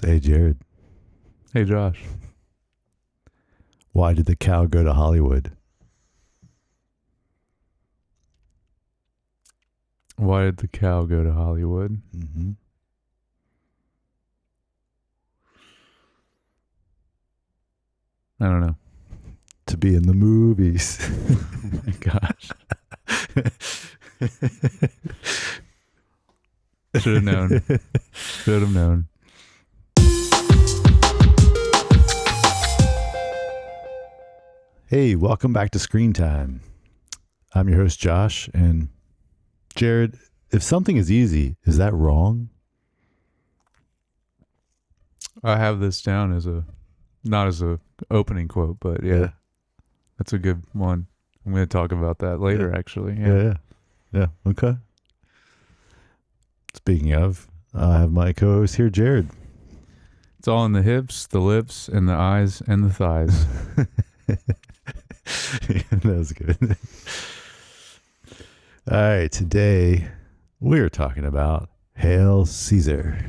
Hey, Jared. Hey, Josh. Why did the cow go to Hollywood? Why did the cow go to Hollywood? Mm-hmm. I don't know. To be in the movies. Oh my gosh. Should have known. Should have known. Hey, welcome back to Screen Time. I'm your host, Josh, and Jared, if something is easy, is that wrong? I have this down as not as a opening quote, but yeah. That's a good one. I'm going to talk about that later, actually. Yeah. Okay. Speaking of, I have my co-host here, Jared. It's all in the hips, the lips, and the eyes, and the thighs. That was good. All right, today we're talking about Hail Caesar.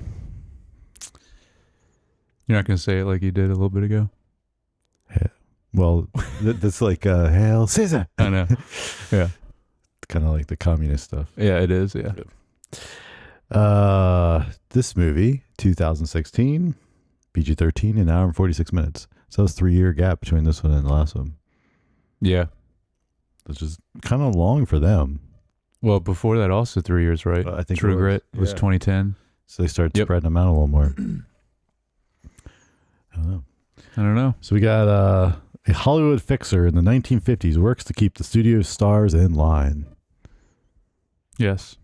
You're not going to say it like you did a little bit ago? Well, that's like Hail Caesar. I know. Yeah. Kind of like the communist stuff. Yeah, it is. Yeah. This movie, 2016, PG-13, an hour and 46 minutes. So it's a 3-year gap between this one and the last one. Yeah. Which is kind of long for them. Well, before that, also 3 years, right? I think True Grit was 2010. So they started spreading them out a little more. I don't know. So we got a Hollywood fixer in the 1950s works to keep the studio stars in line. Yes.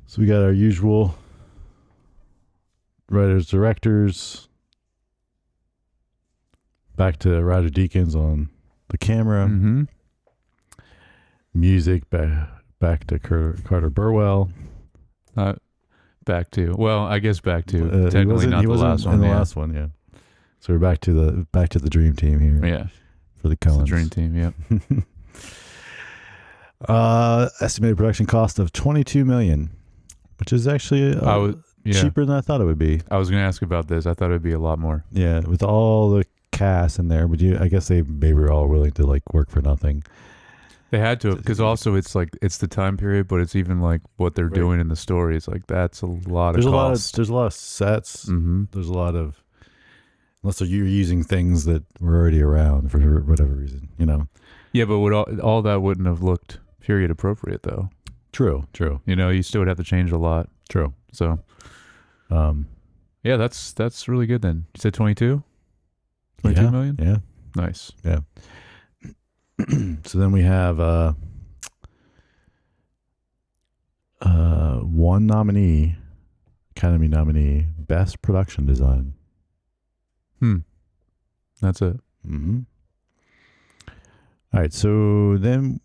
So we got our usual writers, directors. Back to Roger Deakins on the camera. Mm-hmm. Music back to Carter Burwell. Back to technically not the last one. In the last one, yeah. So we're back to the dream team here. Yeah, for the Coens. The dream team. Yeah. Estimated production cost of $22 million, which is actually cheaper than I thought it would be. I was going to ask about this. I thought it would be a lot more. Yeah, with all the cast in there, but I guess they maybe were all willing to like work for nothing. They had to, because also it's the time period, but it's even like what they're doing in the story. It's like that's a lot of cost. There's a lot of sets. Mm-hmm. There's a lot of, unless you're using things that were already around for whatever reason, you know. Yeah, but all that wouldn't have looked period appropriate though. True. You know, you still would have to change a lot. True. So, yeah, that's really good then. You said 22 million? Yeah. Nice. Yeah. So then we have one nominee, Academy nominee, Best Production Design. That's it. Mm-hmm. All right, so then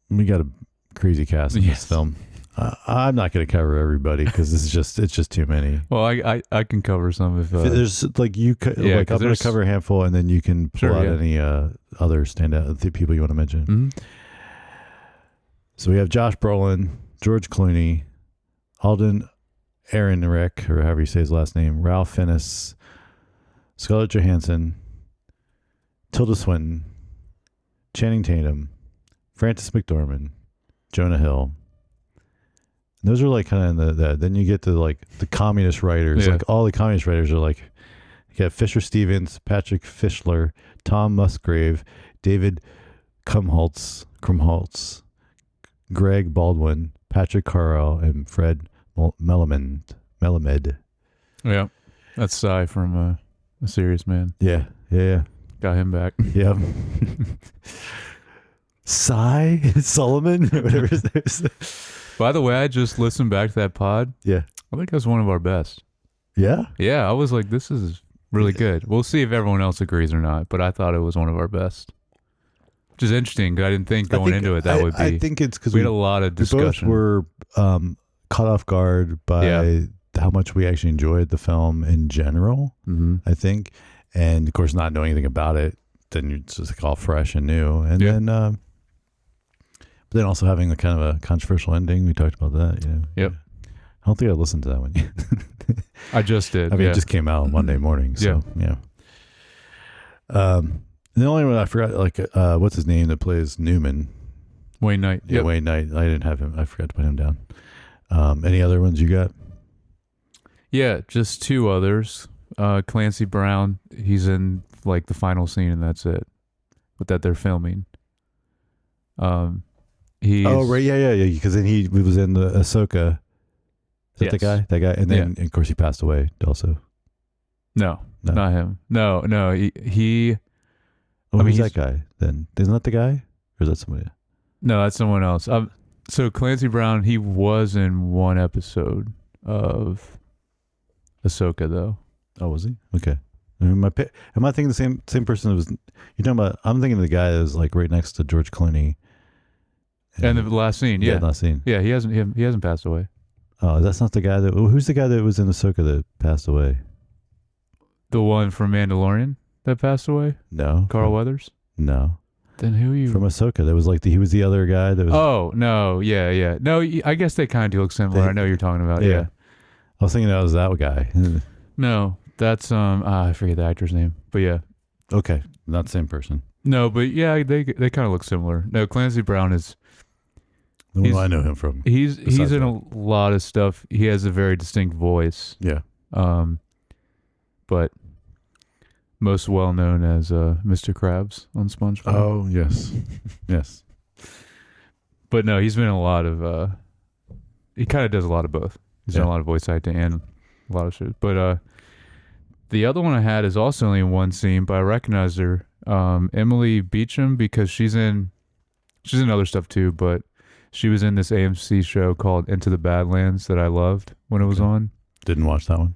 we got a crazy cast in this film. I'm not going to cover everybody because it's just too many. Well, I can cover some if there's like I'm going to cover a handful, and then you can pull out any other standout people you want to mention. Mm-hmm. So we have Josh Brolin, George Clooney, Alden Ehrenreich, or however you say his last name, Ralph Fiennes, Scarlett Johansson, Tilda Swinton, Channing Tatum, Frances McDormand, Jonah Hill. And those are like kind of then you get to like the communist writers. Like all the communist writers are like, you got Fisher Stevens, Patrick Fischler, Tom Musgrave, David Krumholtz, Greg Baldwin, Patrick Carl, and Fred Melamed. Yeah, that's Cy from A Serious Man. Yeah. Got him back. Yeah. Cy Solomon, whatever his name is. By the way, I just listened back to that pod. Yeah. I think that's one of our best. Yeah? Yeah, I was like, this is really good. We'll see if everyone else agrees or not, but I thought it was one of our best. Which is interesting, because I didn't think going into it that would be. I think it's because we had a lot of discussion. We both were caught off guard by how much we actually enjoyed the film in general, I think. And, of course, not knowing anything about it, then it's just like all fresh and new. And then... but then also having a kind of a controversial ending. We talked about that. Yep. I don't think I listened to that one yet. I just did. I mean, yeah. it just came out Monday morning. So, yeah. The only one I forgot, like, what's his name that plays Newman? Wayne Knight. Yeah, Wayne Knight. I didn't have him. I forgot to put him down. Any other ones you got? Yeah, just two others. Clancy Brown, he's in like the final scene, and that's it. But that they're filming. He's, Oh, right, yeah. Because then he was in the Ahsoka. Is that the Yes. guy? That guy, and then of course he passed away. Also, No, not him. No. He oh, I mean, who's that guy? Then isn't that the guy, or is that somebody? No, that's someone else. So Clancy Brown, he was in one episode of Ahsoka, though. Oh, was he? Okay. Am I thinking the same person that was? You're talking about? I'm thinking of the guy that was like right next to George Clooney. And the last scene, yeah, last scene. yeah, he hasn't passed away. Oh, that's not the guy that. Who's the guy that was in Ahsoka that passed away? The one from Mandalorian that passed away, No, Carl Weathers. No, Then who are you? from Ahsoka. That was like he was the other guy that was. Oh no, yeah. No, I guess they kind of do look similar. I know who you're talking about. Yeah. I was thinking that was that guy. No, that's I forget the actor's name, but yeah. Okay, not the same person. No, but yeah, they kind of look similar. No, Clancy Brown is. The one I know him from. He's in that. a lot of stuff. He has a very distinct voice. Yeah. But most well known as Mr. Krabs on SpongeBob. Oh yes, yes. But no, he's been in a lot of. He kind of does a lot of both. He's done a lot of voice acting and a lot of shit. But the other one I had is also only in one scene, but I recognized her, Emily Beecham, because she's in other stuff too. But she was in this AMC show called Into the Badlands that I loved when it was on. Didn't watch that one.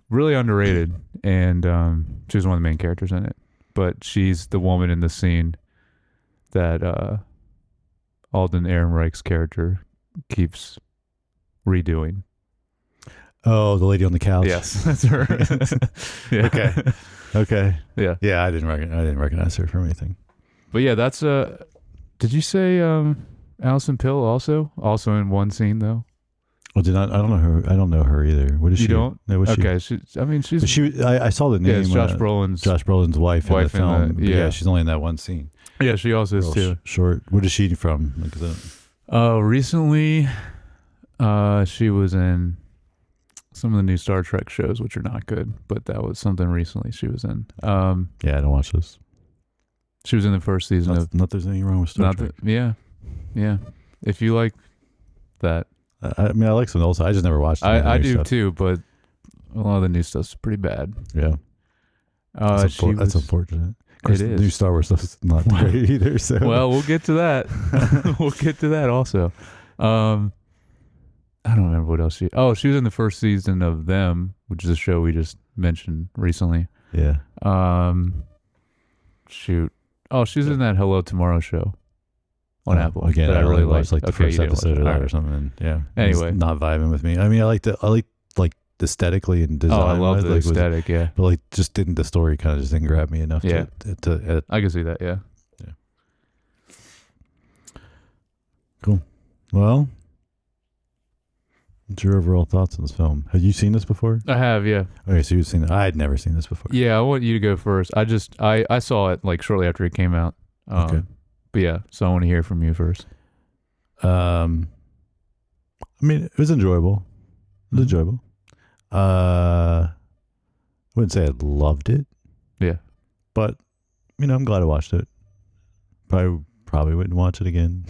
Really underrated, and she was one of the main characters in it. But she's the woman in the scene that Alden Ehrenreich's character keeps redoing. Oh, the lady on the couch. Yes, that's her. Yeah. Okay. Yeah. Yeah, I didn't recognize her from anything. But yeah, that's did you say Alison Pill also in one scene though? Well, I don't know her. I don't know her either. What is she? You don't? No, what's Okay, I saw the name. it's Josh Brolin's wife in the wife in film. the- But yeah. she's only in that one scene. Yeah, she also is Real too. Short. What is she from? Recently, she was in some of the new Star Trek shows, which are not good, but that was something recently she was in. Yeah, I don't watch this. She was in the first season of. Not there's anything wrong with Star Trek. Yeah. If you like that, I mean, I like some old stuff. I just never watched it. I do too, but a lot of the new stuff's pretty bad. Yeah. That's unfortunate. Of course, It the is. new Star Wars stuff is not great either. So Well, we'll get to that. We'll get to that also. I don't remember what else she was in the first season of Them, which is a show we just mentioned recently. yeah. Shoot. Oh, she's in that Hello Tomorrow show on Apple. Again, that I really liked. watched the first you didn't watch episode it. of that All or right. something. Yeah. Anyway. It's not vibing with me. I mean, I like like aesthetically and design. I love the like, aesthetic, yeah. But like, just didn't the story kind of just didn't grab me enough Yeah. to I can see that, yeah. well, what's your overall thoughts on this film? Have you seen this before? I have, yeah. Okay, so you've seen it. I had never seen this before. Yeah, I want you to go first. I saw it like shortly after it came out. Okay. But yeah, so I want to hear from you first. I mean, it was enjoyable. It was enjoyable. I wouldn't say I loved it. Yeah. But, I'm glad I watched it. Probably wouldn't watch it again.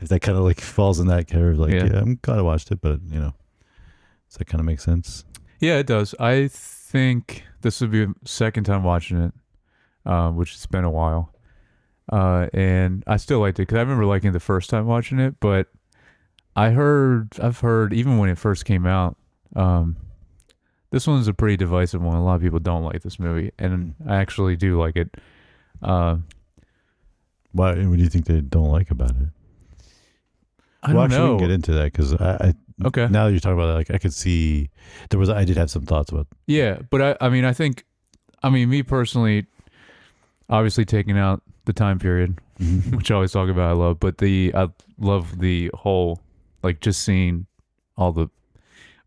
If that kind of like falls in that curve, like, yeah, I'm glad I watched it, but, does that kind of make sense? Yeah, it does. I think this would be the second time watching it, which has been a while. And I still liked it because I remember liking it the first time watching it, but I've heard even when it first came out, this one's a pretty divisive one. A lot of people don't like this movie, and I actually do like it. Why? What do you think they don't like about it? I don't know. We can get into that because Okay. Now that you're talking about that, like I could see I did have some thoughts about. Yeah, but I think me personally, obviously taking out the time period, which I always talk about, I love the whole, like just seeing all the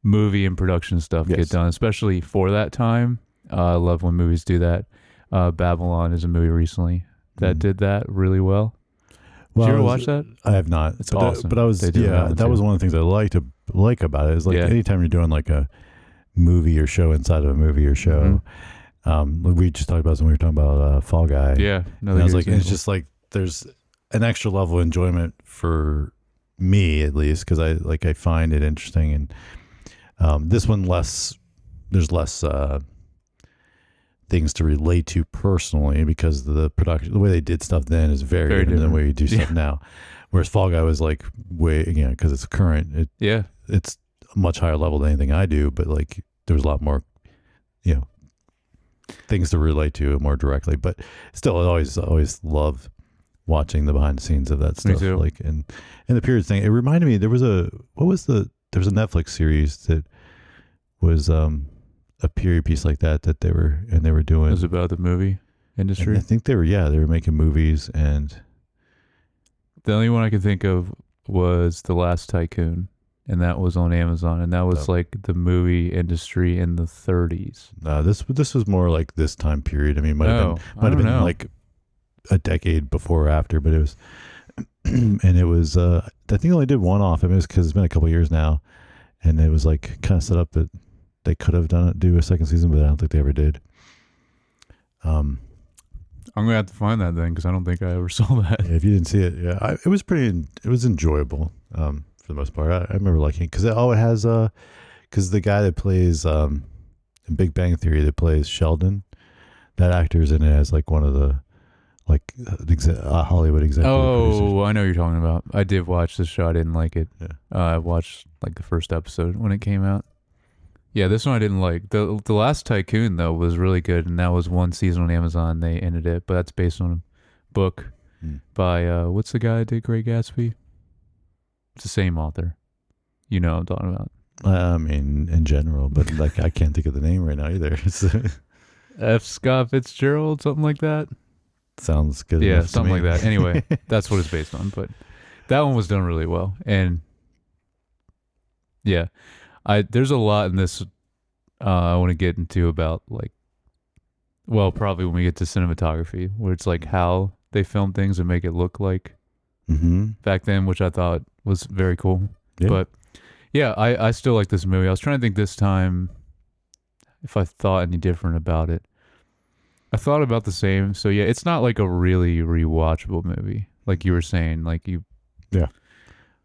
movie and production stuff Yes. get done, especially for that time. I love when movies do that. Babylon is a movie recently that did that really well. Did you ever watch that? I have not. It's but awesome. But I was They do that was too. one of the things I like about it is like Yeah. anytime you're doing like a movie or show inside of a movie or show. Like we just talked about when we were talking about Fall Guy. Yeah, And I was like, it's just like there's an extra level of enjoyment for me at least because I find it interesting and this one there's less things to relate to personally because the production, the way they did stuff then is very different than the way we do stuff now. Whereas Fall Guy was like way, because it's current. It's a much higher level than anything I do, but like there was a lot more, things to relate to more directly. But still, I always love watching the behind the scenes of that stuff. Me too. Like and the period thing. It reminded me there was a Netflix series that was a period piece like that they were doing. It was about the movie industry. And I think they were making movies, and the only one I could think of was The Last Tycoon, and that was on Amazon, and that was like the movie industry in the 30s. This was more like this time period. I mean, might have been like a decade before or after, but it was, and it was. I think they only did one off. I mean, it's because it's been a couple years now, and it was like kind of set up that they could have do a second season, but I don't think they ever did. I'm gonna have to find that then because I don't think I ever saw that. If you didn't see it, it was enjoyable for the most part. I remember liking it because it has because the guy that plays in Big Bang Theory that plays Sheldon, that actor's in it as like one of the Hollywood executive producers. Oh, I know what you're talking about. I did watch the show. I didn't like it. Yeah. I watched like the first episode when it came out. Yeah, this one I didn't like. The Last Tycoon though was really good, and that was one season on Amazon. They ended it, but that's based on a book by what's the guy that did Great Gatsby? It's the same author. You know what I'm talking about. I mean, in general, but like I can't think of the name right now either. F. Scott Fitzgerald, something like that. Sounds good. Yeah, enough to something me. like that. Anyway, that's what it's based on. But that one was done really well, and yeah, there's a lot in this I want to get into about probably when we get to cinematography, where it's like how they film things and make it look like back then, which I thought was very cool. Yeah. But yeah, I still like this movie. I was trying to think this time if I thought any different about it. I thought about the same. So yeah, it's not like a really rewatchable movie, like you were saying. But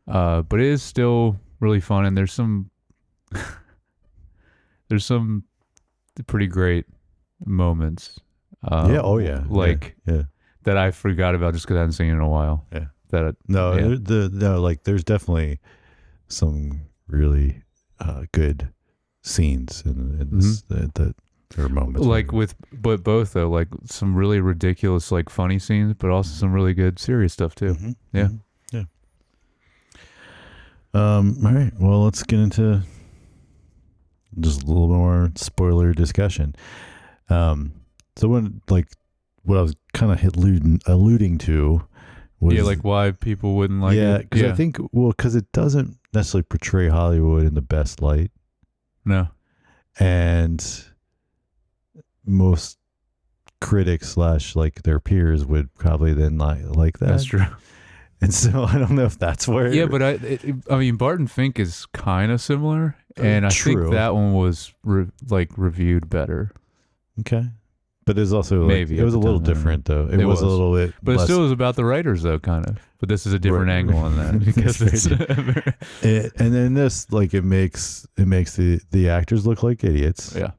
it is still really fun, and there's some pretty great moments. That I forgot about just because I hadn't seen it in a while. Yeah. There's there's definitely some really good scenes in this that there are moments but both though, like some really ridiculous like funny scenes, but also some really good serious stuff too. Yeah. All right, well, let's get into just a little bit more spoiler discussion. So when what I was kind of alluding to was why people wouldn't like it. Because I think because it doesn't necessarily portray Hollywood in the best light. No. And most critics / their peers would probably then like that. That's true. And so I don't know if that's where. Yeah, but I mean, Barton Fink is kind of similar, and I think that one was reviewed better. Okay, but it's also maybe it was a little different though. It was a little bit, but it still was about the writers though, kind of. But this is a different angle on that because it's and then this it makes the actors look like idiots. Yeah.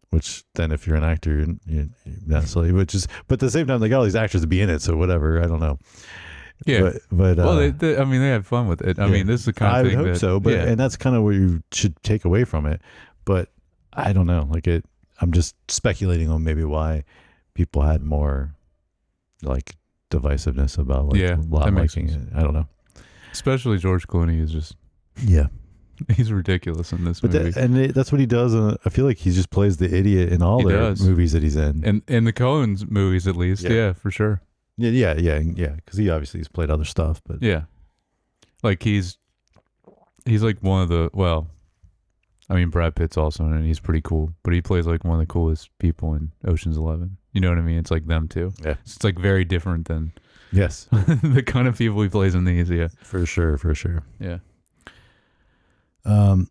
Which then, if you're an actor, you necessarily, but at the same time, they got all these actors to be in it, so whatever. I don't know. Yeah, but they had fun with it. I mean, this is the kind of thing I would hope so, but and that's kind of what you should take away from it. But I don't know, I'm just speculating on maybe why people had more divisiveness about liking it. I don't know. Especially George Clooney is just he's ridiculous in this movie. That's what he does. I feel like he just plays the idiot in all their movies that he's in, and in the Coen's movies at least. Yeah, for sure. Yeah. Because he obviously has played other stuff, but yeah, he's He's like one of the I mean, Brad Pitt's also in it. He's pretty cool, but he plays like one of the coolest people in Ocean's 11. You know what I mean? It's like them too. Yeah. So it's like very different than Yes. the kind of people he plays in these. Yeah. For sure. For sure. Yeah. All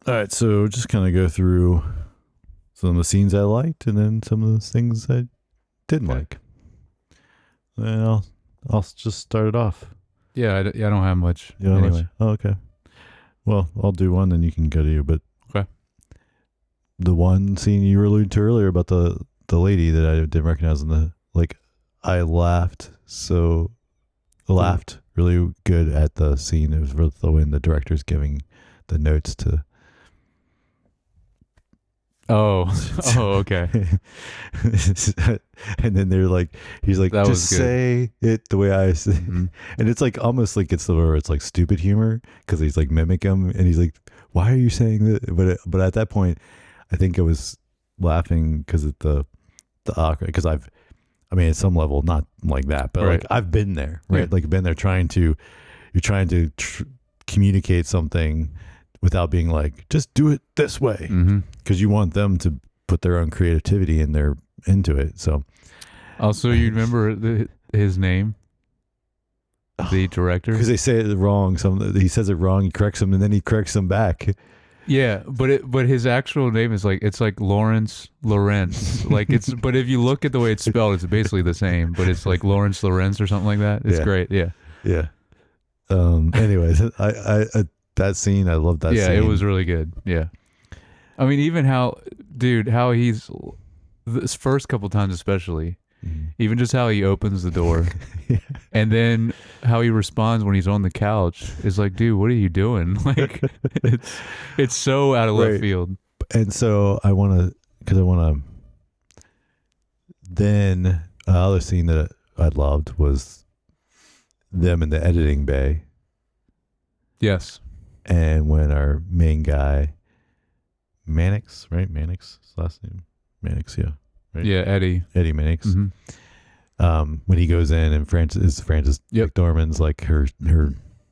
right. So just kind of go through some of the scenes I liked and then some of the things I didn't like. And I'll just start it off. Yeah. I don't have much. You know how anyway. much? Oh, okay. Well, I'll do one, then you can go to you. But okay. The one scene you were alluding to earlier about the lady that I didn't recognize I laughed really good at the scene. It was when the director's giving the notes to. Oh, okay. And then they're like, he's like, that just say it the way I say. Mm-hmm. And it's like almost like it's like stupid humor because he's like mimic him, and he's like, why are you saying that? But at that point, I think I was laughing because of the awkward. Because at some level, not like that, but like I've been there, right? Yeah. Like been there you're trying to communicate something without being like, just do it this way, because you want them to put their own creativity into it. So, also, you remember his name, the director, because they say it wrong. He says it wrong. He corrects him, and then he corrects him back. Yeah, but his actual name is like Lawrence Lorenz. Like it's, but if you look at the way it's spelled, it's basically the same. But it's like Lawrence Lorenz or something like that. It's great. Yeah. Yeah. Anyways, I that scene, I love that scene. Yeah, it was really good. Yeah. I mean, even how he's, this first couple times especially, even just how he opens the door and then how he responds when he's on the couch is like, dude, what are you doing? Like, it's so out of left field. And so then another scene that I loved was them in the editing bay. Yes. And when our main guy, Mannix, right? Mannix, his last name? Mannix, yeah. Right? Yeah, Eddie Mannix. Mm-hmm. When he goes in and Frances McDormand's like her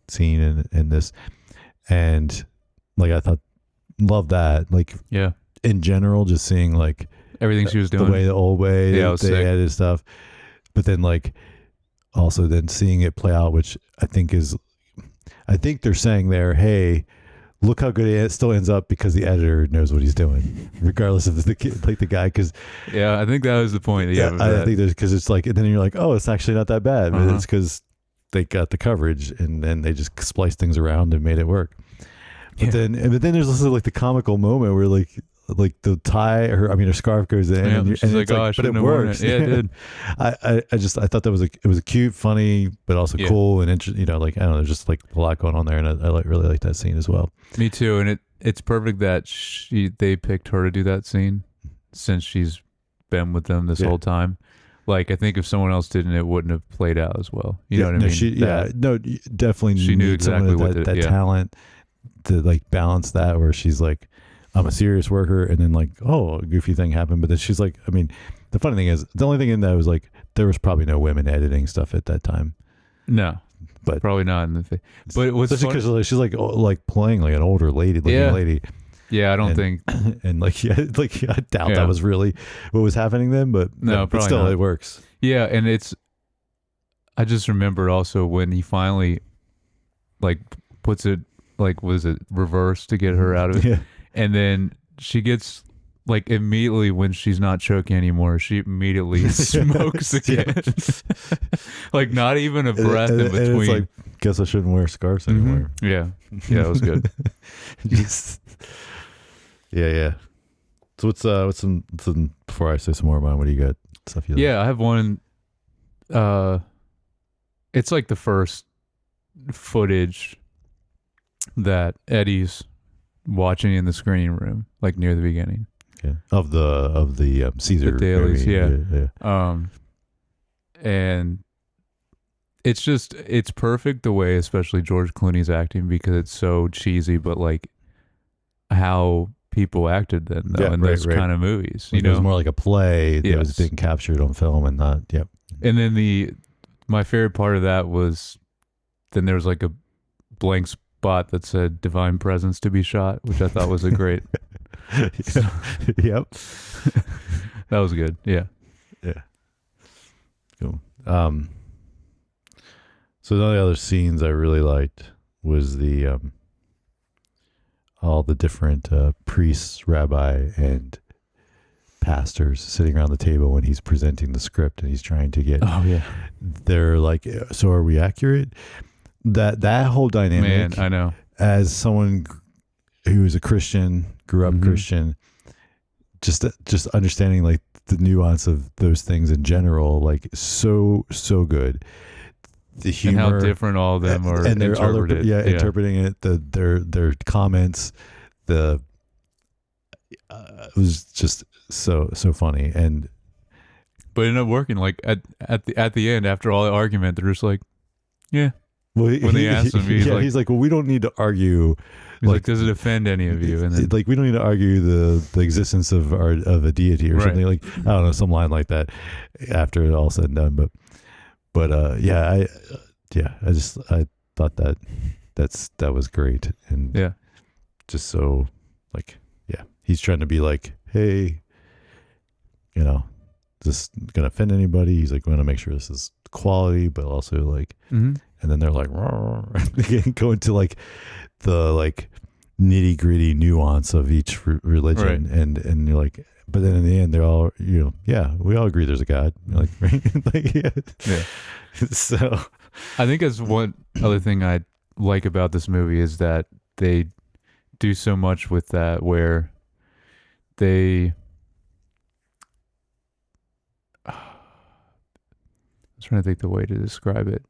scene in this. And like I thought, love that. Like, yeah. In general, just seeing like everything she was doing. The old way they edited stuff. But then like also then seeing it play out, which I think they're saying there, hey, look how good it still ends up because the editor knows what he's doing, regardless of the guy. Because I think that was the point. Yeah, I think there's because it's like, and then you're like, oh, it's actually not that bad. But it's because they got the coverage and then they just spliced things around and made it work. But then there's also like the comical moment where like the tie, her scarf goes in, and she's like, oh, but it works. Yeah, it did. I thought that was it was a cute, funny, but also cool and interesting. Like I don't know, there's just like a lot going on there, and I really like that scene as well. Me too, and it's perfect that they picked her to do that scene since she's been with them this whole time. Like I think if someone else didn't, it wouldn't have played out as well. You know what I mean? Definitely. She knew exactly what that talent to like balance that, where she's like, I'm a serious worker, and then like, oh, a goofy thing happened, but then she's like, I mean, the funny thing is, the only thing in that was like, there was probably no women editing stuff at that time. No, but probably not in the thing. But it was because she's like playing like an older lady, lady. Yeah, I don't think, and I doubt that was really what was happening then, but no, but still, not. It works. Yeah, and I just remembered also when he finally like puts it like, was it reverse to get her out of it? Yeah. And then she gets like immediately when she's not choking anymore, she immediately smokes again. Like not even a breath in between. And it's like, guess I shouldn't wear scarves anymore. Yeah, it was good. Yeah. So what's some before I say some more about what do you got? Stuff you like? Yeah, I have one. It's like the first footage that Eddie's watching in the screening room, like near the beginning. Okay. Of the Caesar dailies, yeah. And it's perfect the way, especially George Clooney's acting, because it's so cheesy, but like how people acted then though in those kind of movies. It was more like a play that was being captured on film and not. Yep. And then my favorite part of that was then there was like a blank spot that said "Divine Presence to be shot," which I thought was a great. Yep. That was good. Yeah. Yeah. Cool. So one of the other scenes I really liked was the all the different priests, rabbi, and pastors sitting around the table when he's presenting the script and he's trying to get. Oh yeah. They're like, so are we accurate? That whole dynamic. Man, I know. As someone who is a Christian, grew up Christian, just understanding like the nuance of those things in general, like so good. The humor, and how different all of them are, and they're interpreted. Interpreting it. Their comments. It was just so funny, and but it ended up working. Like at the end, after all the argument, they're just like, yeah. Well, when they asked him, he's like, well, we don't need to argue. He's like, does it offend any of you? And then, like, we don't need to argue the existence of a deity or something, like, I don't know, some line like that after it all said and done. But I thought that was great, and just so like, he's trying to be like, hey, is this gonna offend anybody? He's like, we want to make sure this is quality, but also like, and then they're like, they go into like the like nitty gritty nuance of each religion, and you're like, but then in the end, they're all, we all agree there's a God. You're like, right? Like, yeah. So, I think that's one other thing I like about this movie is that they do so much with that, where they. I'm trying to think the way to describe it.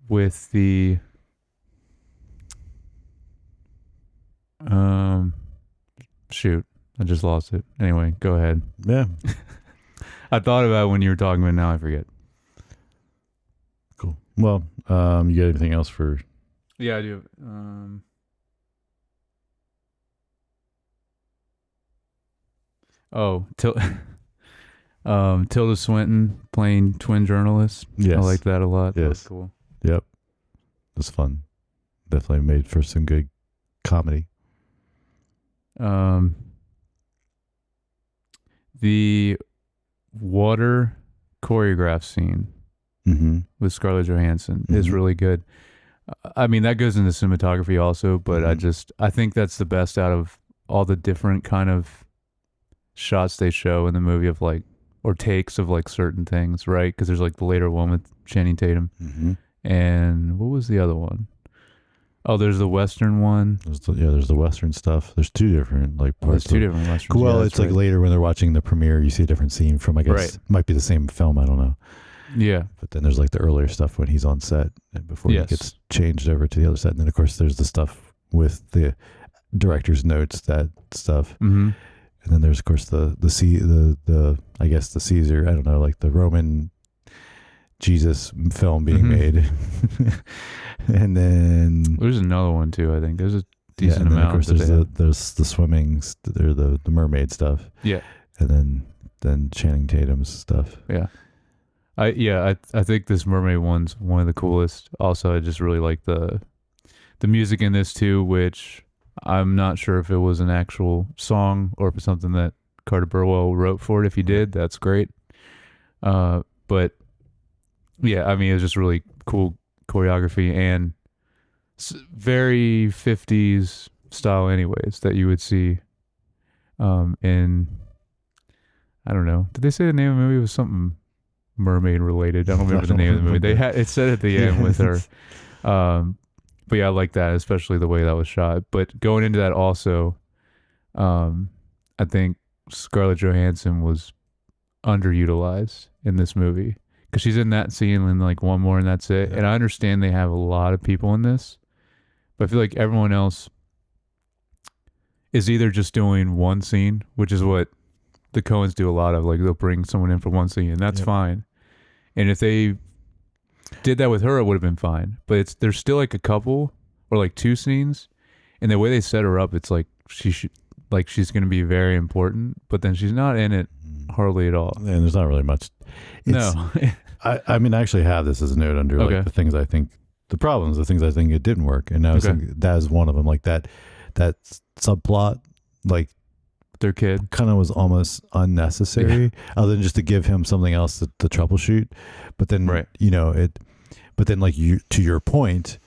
With the shoot, I just lost it. Anyway, go ahead. Yeah. I thought about it when you were talking, but now I forget. Cool. Well, you got anything else for? Yeah, I do. Tilda Swinton playing twin journalist. Yes. I like that a lot. Yes. That was cool. Yep. It was fun. Definitely made for some good comedy. The water choreograph scene with Scarlett Johansson is really good. I mean, that goes into cinematography also, but I think that's the best out of all the different kind of shots they show in the movie of like, or takes of like certain things, right? Because there's like the later one with Channing Tatum. And what was the other one? Oh, there's the Western one. There's the Western stuff. There's two different like parts. There's two different Westerns. Well, it's like later when they're watching the premiere, you see a different scene from, I guess, might be the same film. I don't know. Yeah. But then there's like the earlier stuff when he's on set and before he gets changed over to the other set. And then, of course, there's the stuff with the director's notes, that stuff. And then there's, of course, the I guess the Caesar, I don't know, like the Roman Jesus film being made. And then there's another one too, I think. There's a decent and then, amount. Of course, there's the swimming, the mermaid stuff. Yeah. And then Channing Tatum's stuff. Yeah. I think this mermaid one's one of the coolest. Also, I just really like the music in this too, which I'm not sure if it was an actual song or if it's something that Carter Burwell wrote for it. If he did, that's great. But yeah, I mean, it's just really cool choreography and very 50s style anyways that you would see in, I don't know, did they say the name of the movie was something mermaid related? I don't remember the name of the movie. They had it said at the end with her. But yeah, I like that, especially the way that was shot. But going into that also, I think Scarlett Johansson was underutilized in this movie because she's in that scene and like one more and that's it. Yeah. And I understand they have a lot of people in this, but I feel like everyone else is either just doing one scene, which is what the Coens do a lot of. Like they'll bring someone in for one scene and that's fine. And if they did that with her, it would have been fine. But there's still like a couple or like two scenes, and the way they set her up, it's like she's going to be very important, but then she's not in it hardly at all. And there's not really much. No. I mean, I actually have this as a note under like the things I think the problems, the things I think it didn't work, and I was thinking that is one of them. Like that subplot, like their kid, kind of was almost unnecessary, other than just to give him something else to troubleshoot. But then, you know, but then like to your point,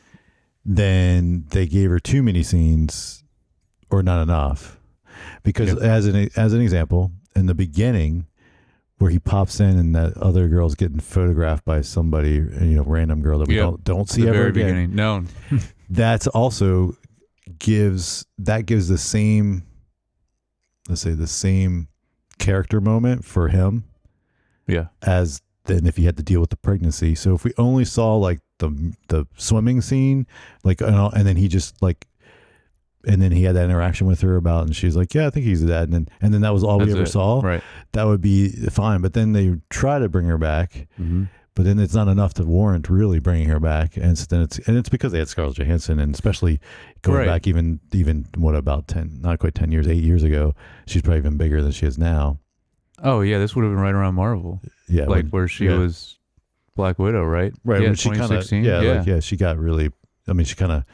then they gave her too many scenes or not enough, because as an example, in the beginning, where he pops in and that other girl's getting photographed by somebody, you know, random girl that we don't see ever again. Beginning. No, that's also gives the same, let's say, the same character moment for him, as then if he had to deal with the pregnancy. So if we only saw like the swimming scene, like, and then he just like, and then he had that interaction with her about, and she's like, yeah, I think he's dead. And then that was all we ever saw. Right. That would be fine. But then they try to bring her back, but then it's not enough to warrant really bringing her back. And so then it's because they had Scarlett Johansson, and especially going back even what, about 10, not quite 10 years, 8 years ago, she's probably even bigger than she is now. Oh yeah. This would have been right around Marvel. Yeah. Like where she was Black Widow, right? Right. Yeah, when she 2016. She got really, I mean, she kind of,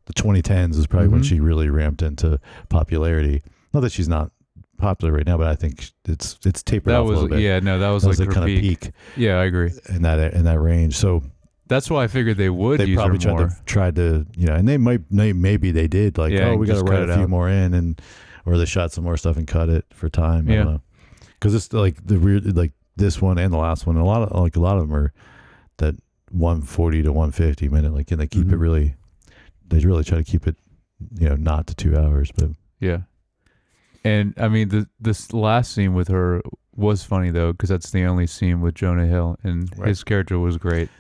the 2010s is probably when she really ramped into popularity. Not that she's not popular right now, but I think it's tapered off a little bit. Yeah, no, that was like her kind of peak. Yeah, I agree. In that range. So that's why I figured they would use probably her more. tried to, you know, and maybe they did, like, we got to write a few more in, or they shot some more stuff and cut it for time. I don't know. Because it's like the weird, like this one and the last one, a lot of them are that 140 to 150 minute, like, and they keep it really. They really try to keep it, you know, not to 2 hours, but and I mean this last scene with her was funny though, because that's the only scene with Jonah Hill, and his character was great.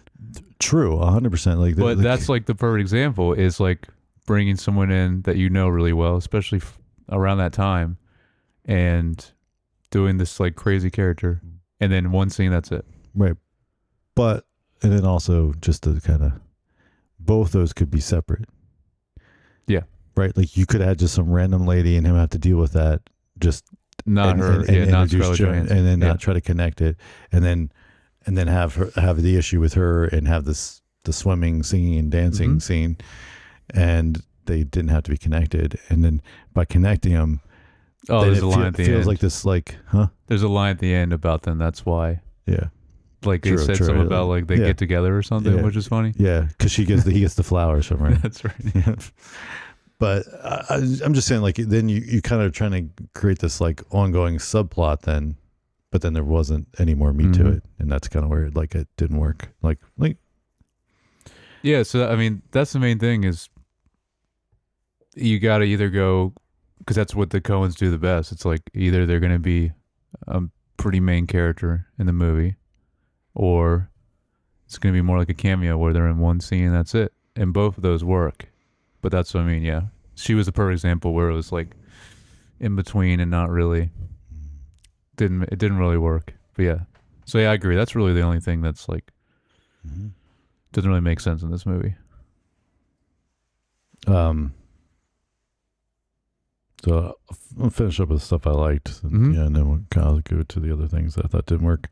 True, 100%. Like, but that's like the perfect example is like bringing someone in that you know really well, especially around that time, and doing this like crazy character, and then one scene, that's it. Right, but and then also just to kind of, both those could be separate. Yeah. Right. Like you could have had just some random lady and him have to deal with that. Just not her. Not Scarlett Johansson. And then not try to connect it. And then have the issue with her and have the swimming, singing, and dancing scene. And they didn't have to be connected. And then by connecting them, there's a line at the end. It feels like this, like, There's a line at the end about them. That's why. Yeah. Like they said something about like they get together or something, which is funny. Yeah, because he gets the flowers from her. That's right. But I'm just saying, like, then you kind of trying to create this like ongoing subplot then, but then there wasn't any more meat to it, and that's kind of where it didn't work. Like. Yeah, so I mean that's the main thing is you got to either go, because that's what the Coens do the best. It's like either they're going to be a pretty main character in the movie, or it's going to be more like a cameo where they're in one scene and that's it. And both of those work. But that's what I mean, yeah. She was the perfect example where it was like in between and not really. It didn't really work. But yeah. So yeah, I agree. That's really the only thing that's like doesn't really make sense in this movie. So I'll finish up with stuff I liked. And, and then we'll kind of go to the other things that I thought didn't work.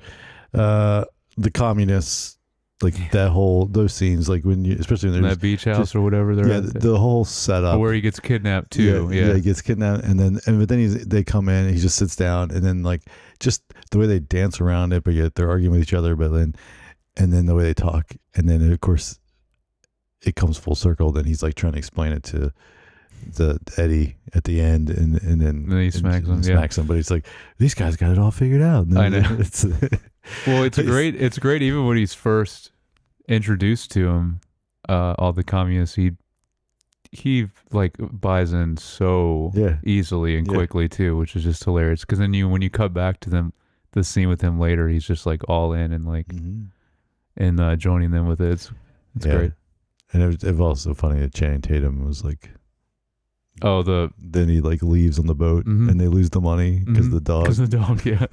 The communists, like those scenes, like when you, especially when in that beach house or whatever they're at. The whole setup where he gets kidnapped too. Yeah, he gets kidnapped, but then they come in, and he just sits down, and then like just the way they dance around it, but yet they're arguing with each other, and then the way they talk, and then of course it comes full circle. Then he's like trying to explain it to the Eddie at the end, and then he smacks him. But it's like, these guys got it all figured out. I know. Well, it's great. It's great even when he's first introduced to him, all the communists. He like buys in so easily and quickly too, which is just hilarious. Because then when you cut back to the scene with him later, he's just like all in and like and joining them with it. It's great. And it was also funny that Channing Tatum was like, then he like leaves on the boat and they lose the money because the dog. Because the dog, yeah.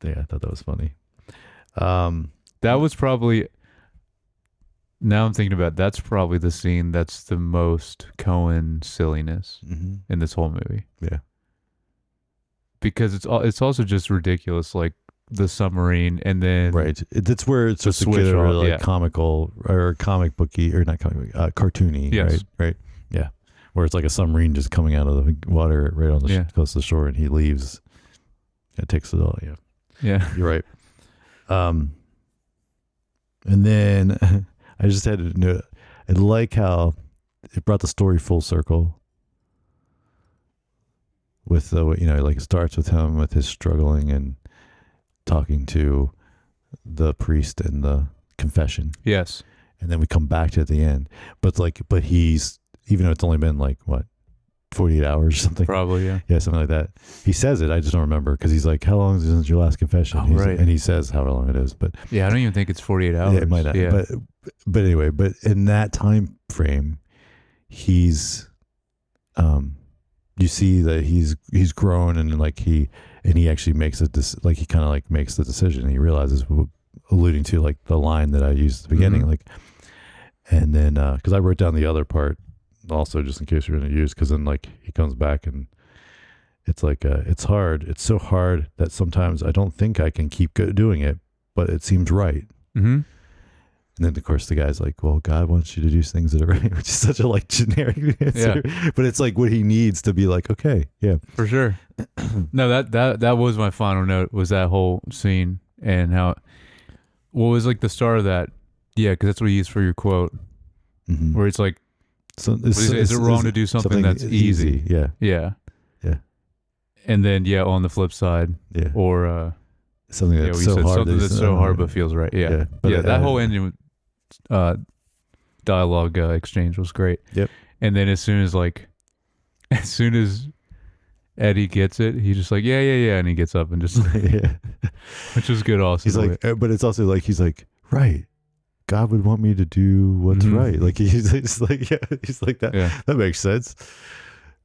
Yeah, I thought that was funny. That was probably, now I'm thinking about it, that's probably the scene that's the most Coen silliness in this whole movie. Yeah. Because it's also just ridiculous. Like the submarine, and then Right. That's where it starts to switch get off, really yeah. comical or comic booky or not comic book, cartoony. Yes. Right. Right. Yeah. Where it's like a submarine just coming out of the water right on the Yeah. close to the shore, and he leaves. It takes it all. Yeah. Yeah. You're right. And then I just had to note, I like how it brought the story full circle with the, like it starts with him with his struggling and talking to the priest in the confession. Yes. And then we come back to it at the end. But he's, even though it's only been like, what, 48 hours or something? Probably, yeah. Yeah, something like that. He says it. I just don't remember because he's like, how long since your last confession? Oh, right. And he says how long it is. But yeah, I don't even think it's 48 hours. Yeah, it might not. Yeah. But anyway, but in that time frame, he's, you see that he's grown and like he actually makes he kind of like makes the decision. He realizes, alluding to like the line that I used at the beginning, Mhm. like, and then because I wrote down the other part also just in case you're going to use, because then like he comes back and it's like it's hard. It's so hard that sometimes I don't think I can keep doing it, but it seems right. Mm-hmm. And then, of course, the guy's like, well, God wants you to do things that are right, which is such a like generic answer. Yeah. But it's like what he needs to be like, okay, yeah. For sure. No, that was my final note, was that whole scene and how, what was like the start of that? Yeah, because that's what you used for your quote, where it's like, so is it wrong to do something that's easy? Yeah. Yeah. Yeah. And then, yeah, on the flip side, yeah, or something that's so hard. Something that's so hard but feels right. Yeah. Yeah. But that whole ending dialogue exchange was great. Yep. And then as soon as Eddie gets it, he's just like, yeah, and he gets up and just yeah. Which is good also. He's like, but it's also like he's like, right, God would want me to do what's right. Like he's like, yeah, he's like that. Yeah. That makes sense.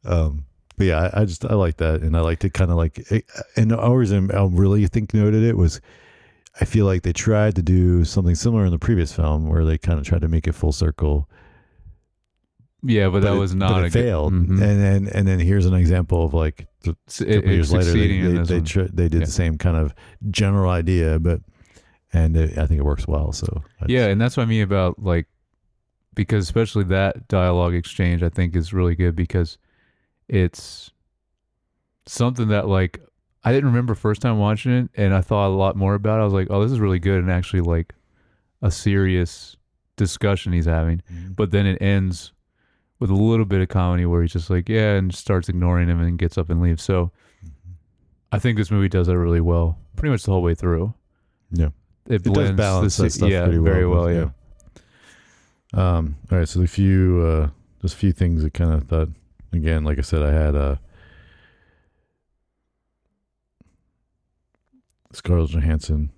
But yeah, I like that, and I like to kind of like, and always I really think noted it was, I feel like they tried to do something similar in the previous film where they kind of tried to make it full circle. Yeah, but that was not it failed. And then here's an example of like a couple years later they did the same kind of general idea, but I think it works well. So and that's what I mean about like, because especially that dialogue exchange I think is really good because it's something that like I didn't remember first time watching it, and I thought a lot more about it. I was like, oh, this is really good, and actually like a serious discussion he's having. But then it ends with a little bit of comedy where he's just like, yeah, and starts ignoring him and gets up and leaves. So I think this movie does that really well, pretty much the whole way through. Yeah, it blends does balance that stuff pretty well, very well. Yeah. All right, so just a few things I kind of thought. Again, like I said, I had Scarlett Johansson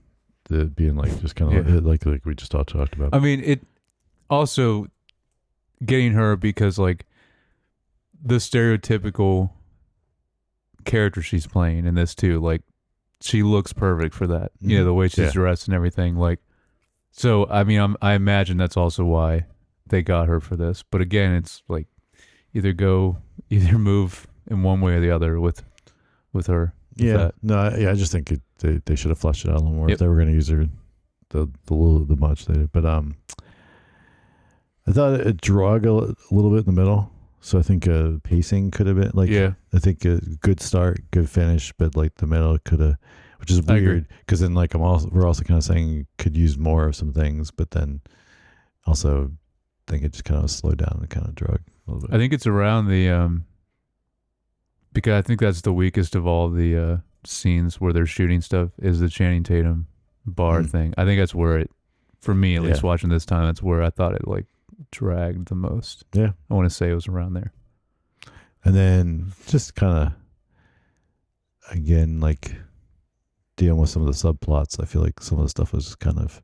being like just kind of like we just all talked about. I mean, it also getting her because like the stereotypical character she's playing in this too, like she looks perfect for that. You know, the way she's dressed and everything. Like, so I mean, I imagine that's also why they got her for this. But again, it's like either move in one way or the other with her. I just think they should have fleshed it out a little more if they were going to use her the much they did. But I thought it drug a little bit in the middle, so I think pacing could have been like I think a good start, good finish, but like the middle could have, which is weird because then like we're also kind of saying could use more of some things, but then also think it just kind of slowed down and kind of drug a little bit. I think it's around the because I think that's the weakest of all the scenes where they're shooting stuff is the Channing Tatum bar thing. I think that's where it, for me at least watching this time, that's where I thought it like dragged the most. Yeah. I want to say it was around there. And then just kind of, again, like dealing with some of the subplots, I feel like some of the stuff was kind of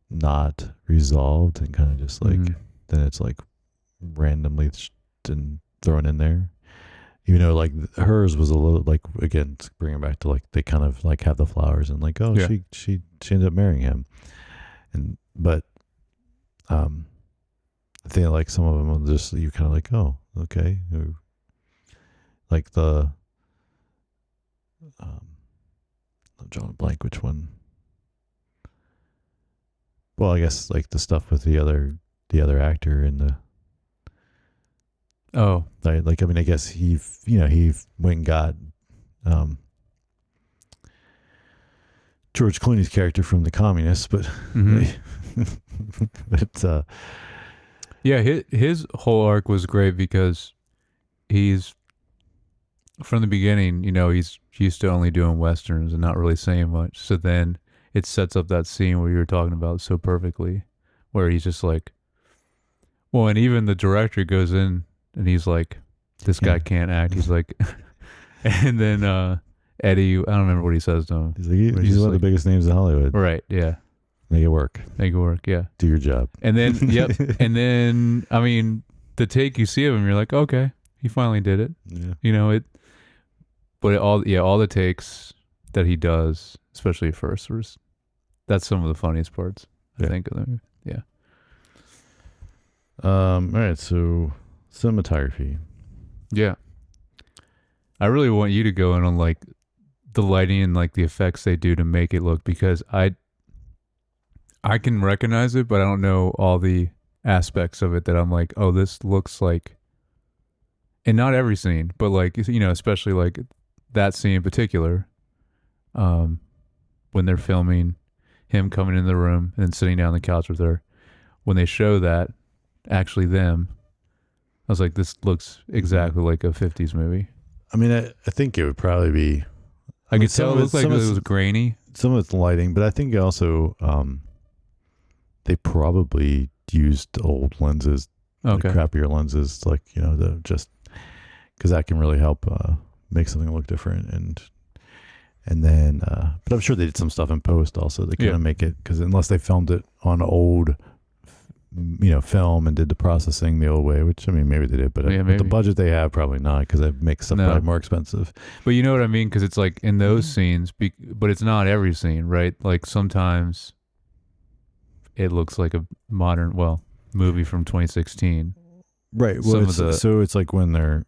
not resolved and kind of just like, then it's like randomly thrown in there. Even though like hers was a little like, again, bringing back to like they kind of like have the flowers and like, oh, she ended up marrying him, but I think like some of them are just you kind of like, oh, okay, like the I'm drawing a blank. Which one? Well, I guess like the stuff with the other actor and the. Oh, Like I mean, I guess he went and got George Clooney's character from The Communist, but but yeah, his whole arc was great because he's from the beginning, he's used to only doing westerns and not really saying much. So then it sets up that scene where you were talking about so perfectly, where he's just like, well, and even the director goes in and he's like, this guy can't act. He's like, and then Eddie, I don't remember what he says to him. He's like, he's one of the biggest names in Hollywood. Right, yeah. Make it work, yeah. Do your job. And then, yep. And then, I mean, the take you see of him, you're like, okay, he finally did it. Yeah. But all the takes that he does, especially at first, that's some of the funniest parts, I think, of them. Yeah. All right, so cinematography. Yeah. I really want you to go in on like the lighting and like the effects they do to make it look, because I can recognize it, but I don't know all the aspects of it that I'm like, oh, this looks like, and not every scene, but like, especially like that scene in particular, when they're filming him coming in the room and sitting down on the couch with her, when they show that actually them, I was like, this looks exactly like a 50s movie. I mean, I think it would probably be. I could tell it looked like it was grainy. Some of it's lighting, but I think also they probably used old lenses, like crappier lenses, like just because that can really help make something look different, and then but I'm sure they did some stuff in post also. They kind of make it, because unless they filmed it on old film and did the processing the old way, which I mean maybe they did, but with the budget they have, probably not, because that makes stuff probably more expensive. But you know what I mean, because it's like in those scenes, but it's not every scene, right? Like sometimes it looks like a modern movie from 2016, right? Well, so it's like when they're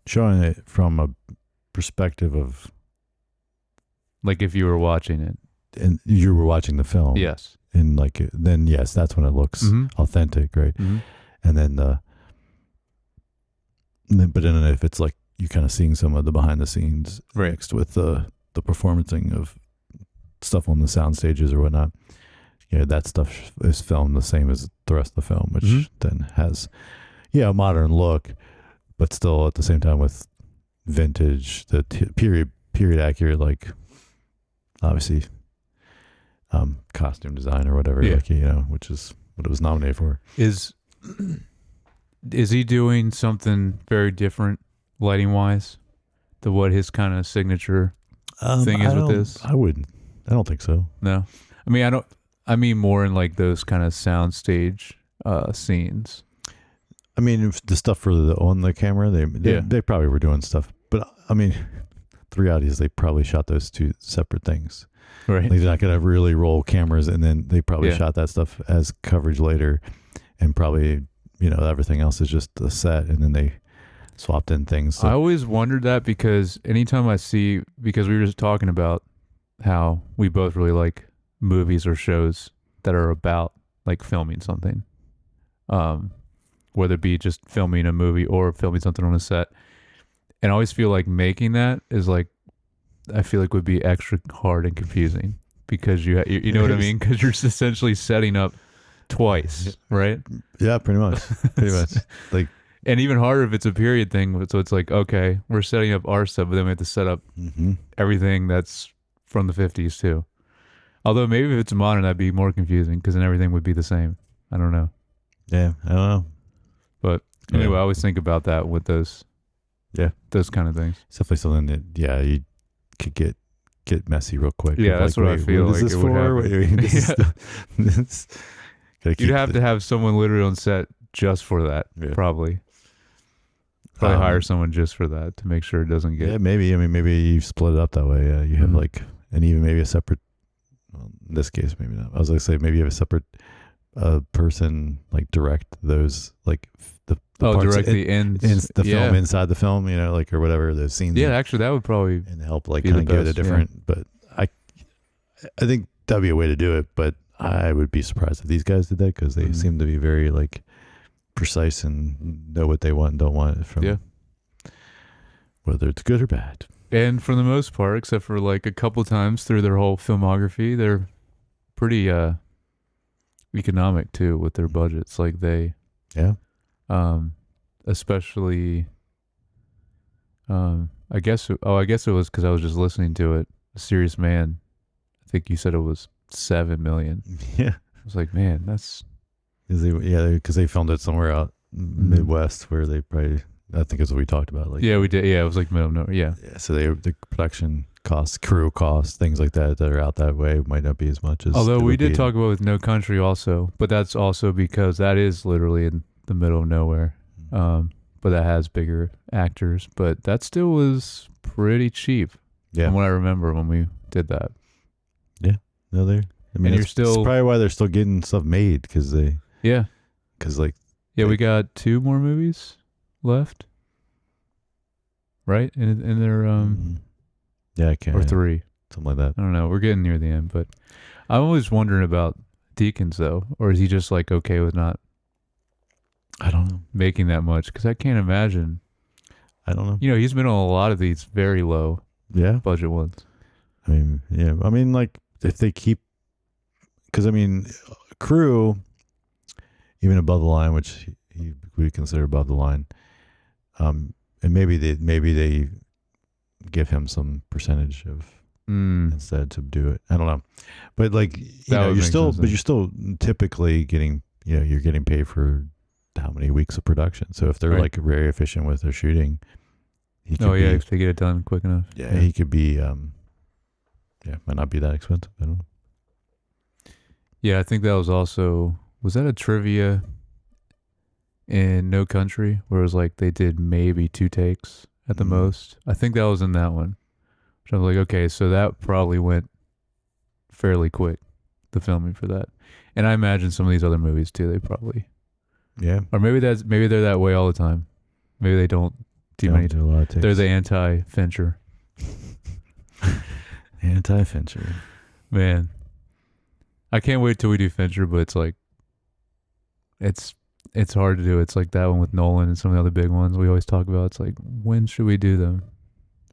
showing it from a perspective of, like if you were watching it and you were watching the film, yes. And like, then yes, that's when it looks authentic, right? Mm-hmm. And then but then if it's like you're kind of seeing some of the behind the scenes mixed with the performancing of stuff on the sound stages or whatnot, that stuff is filmed the same as the rest of the film, which then has a modern look, but still at the same time with vintage, the period accurate, like obviously costume design or whatever, which is what it was nominated for. Is he doing something very different lighting wise to what his kind of signature thing is with this? I don't think so. No, I mean more in like those kind of soundstage scenes. I mean, the stuff on the camera, they probably were doing stuff, but I mean, the reality is they probably shot those two separate things. Right. Like, they're not going to really roll cameras, and then they probably shot that stuff as coverage later, and probably, everything else is just a set, and then they swapped in things. So. I always wondered that, because anytime because we were just talking about how we both really like movies or shows that are about like filming something, whether it be just filming a movie or filming something on a set. And I always feel like making that is like, I feel like would be extra hard and confusing, because you know what I mean? Because you're essentially setting up twice, right? Yeah, pretty much. Like, and even harder if it's a period thing. So it's like, okay, we're setting up our stuff, but then we have to set up everything that's from the 50s too. Although maybe if it's modern, that'd be more confusing, because then everything would be the same. I don't know. Yeah, I don't know. But anyway, I always think about that with those kind of things. It's definitely something that you could get messy real quick. Yeah, that's what I feel like it would happen. You'd have to have someone literally on set just for that, probably. Probably hire someone just for that to make sure it doesn't get... Yeah, maybe. I mean, maybe you split it up that way. You have and even maybe a separate... Well, in this case, maybe not. I was going to say maybe you have a separate person like direct those, like the parts direct the film inside the film, or whatever, those scenes. Yeah, actually, that would probably and help like kind of give it a different. But I think that'd be a way to do it, but I would be surprised if these guys did that because they seem to be very like precise and know what they want and don't want from whether it's good or bad. And for the most part, except for like a couple times through their whole filmography, they're pretty economic too with their budgets. Like they, especially, I guess it was because I was just listening to it. A Serious Man, I think you said it was $7 million. Yeah, I was like, man, that's because they filmed it somewhere out Midwest where they probably. I think it's what we talked about. Like, we did. Yeah, it was like middle of nowhere. Yeah. So the production costs, crew costs, things like that are out that way might not be as much as. Although we did talk about with No Country also, but that's also because that is literally in the middle of nowhere. But that has bigger actors, but that still was pretty cheap. Yeah. From what I remember when we did that. Yeah. No, they're. I mean, that's probably why they're still getting stuff made because they. Yeah. Because like. Yeah, we got 2 more movies left, right? In their yeah, I can't. Or 3, something like that. I don't know. We're getting near the end, but I'm always wondering about Deakins though, or is he just like okay with not? I don't know. Making that much because I can't imagine. I don't know. You know, he's been on a lot of these very low, budget ones. I mean, yeah. I mean, like if they keep, because I mean, Crew, even above the line, which he would consider above the line, and maybe they give him some percentage of instead to do it. I don't know, but like you're still typically getting you're getting paid for how many weeks of production. So if they're like very efficient with their shooting, if they get it done quick enough, he could be might not be that expensive. I don't know. Yeah, I think that was that a trivia in No Country where it was like they did maybe 2 takes at the most. I think that was in that one. So I was like, okay, so that probably went fairly quick, the filming for that. And I imagine some of these other movies too, they probably. Yeah. Or maybe they're that way all the time. Maybe they don't do many. Do a lot of takes. They're the anti-Fincher. Anti-Fincher. Man. I can't wait till we do Fincher, but it's like it's hard to do. It's like that one with Nolan and some of the other big ones we always talk about. It's like, when should we do them?